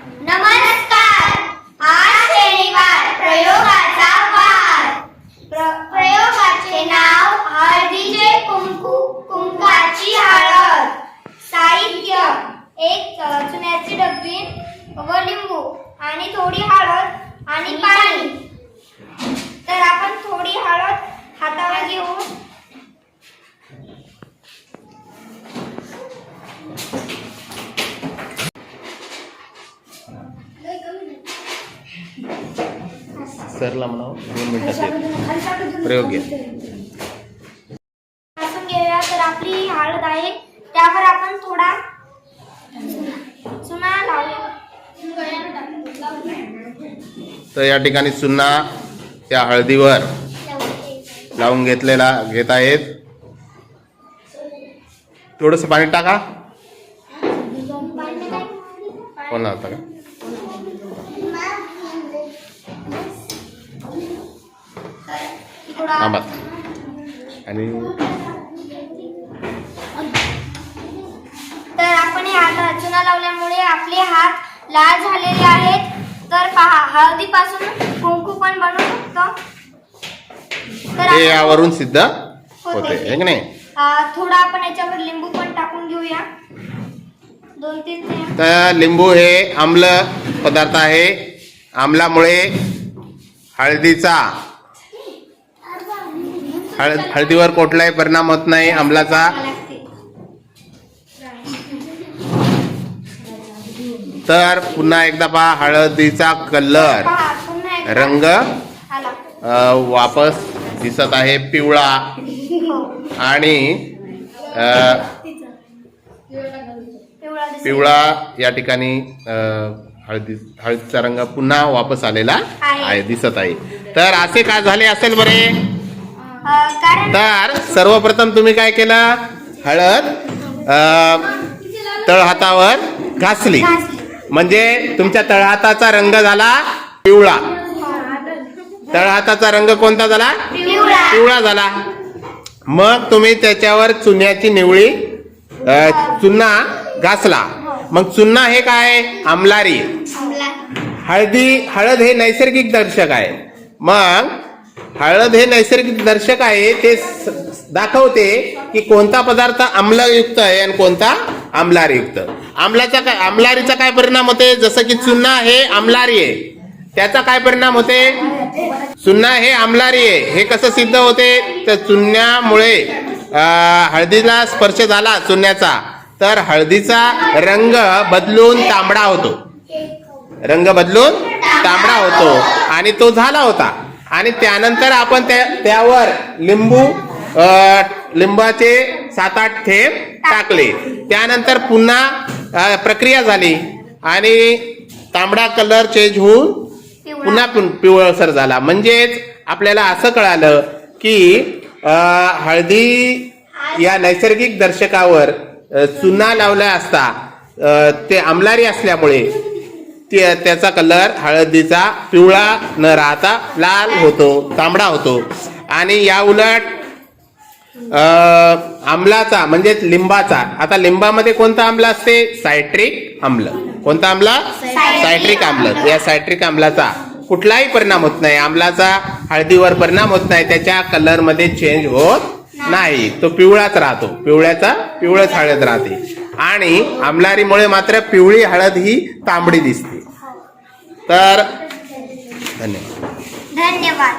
नमस्कार. आज शनिवार प्रयोगाचा वार. प्रयोगाचे नाव हळदीचे कुंकू, कुंकाची हळद. साहित्य: एक चुन्याची डबी व लिंबू आणि थोडी हळद आणि पाणी. तर आपण थोडी हळद हातावर घेऊ. सरला म्हणावं 2 मिनिटात प्रयोग घ्या. पासून घेऊया. तर आपली हळद आहे, त्यावर आपण थोडा चुना लावूया. तर या ठिकाणी चुना त्या हळदीवर लावून घेत आहेत. थोडंसं पाणी टाका. कोण होता का? थांबा. आणि तर आपण हे हात चुना लावल्यामुळे आपले हात लाल झालेले आहेत. तर पहा, हळदीपासून कुंकू पण बनवू शकतो. तर हे यावरून सिद्ध होते, है की नाही? थोडा आपण याच्यावर लिंबू पण टाकून घेऊया. 2-3 थेंब. तर लिंबू हे आम्ल पदार्थ आहे. आम्लामुळे हळदीवर कुठलाही परिणाम होत नाही आम्लाचा. तर पुन्हा एकदा पहा, हळदीचा कलर रंग वापस दिसत आहे, पिवळा. आणि पिवळा या ठिकाणी हळदीचा रंग पुन्हा वापस आलेला आहे, दिसत आहे. तर असे काय झाले असेल बरे? तर सर्वप्रथम तुम्ही काय केलं? हळद तळहातावर घासली, म्हणजे तुमच्या तळहाताचा रंग झाला पिवळा. तळहाताचा रंग कोणता झाला? पिवळा झाला. मग तुम्ही त्याच्यावर चुन्याची निवळी चुना घासला. मग चुना हे काय? आम्लारी. हळद हे नैसर्गिक दर्शक आहे. मग हळद हे नैसर्गिक दर्शक आहे, ते दाखवते की कोणता पदार्थ आम्लयुक्त आहे आणि कोणता आम्लारयुक्त. आम्लारीचा काय परिणाम होते? जसं की चुना हे आम्लारी आहे, त्याचा काय परिणाम होते? चुना हे आम्लारी आहे. हे कसं सिद्ध होते? तर चुन्यामुळे हळदीला स्पर्श झाला चुन्याचा, तर हळदीचा रंग बदलून तांबडा होतो. रंग बदलून तांबडा होतो आणि तो झाला होता. आणि त्यानंतर आपण त्यावर लिंबाचे 7-8 थेंब टाकले. त्यानंतर पुन्हा प्रक्रिया झाली आणि तांबडा कलर चेंज होऊन पुन्हा पिवळसर झाला. म्हणजेच आपल्याला असं कळालं की हळदी या नैसर्गिक दर्शकावर चुना लावला असता ते आम्लारी असल्यामुळे त्याचा कलर हळदीचा पिवळा न राहता लाल होतो, तांबडा होतो. आणि या उलट आम्लाचा म्हणजे लिंबाचा, आता लिंबामध्ये कोणता आम्ल असते? सायट्रिक आम्ल. कोणता आम्ल? सायट्रिक आम्ल. या सायट्रिक आम्लाचा कुठलाही परिणाम होत नाही. आम्लाचा हळदीवर परिणाम होत नाही, त्याच्या कलर मध्ये चेंज होत नाही, तो पिवळाच राहतो. पिवळच हळद राहते. आणि आम्लारीमुळे मात्र पिवळी हळद ही तांबडी दिसते. तर धन्यवाद.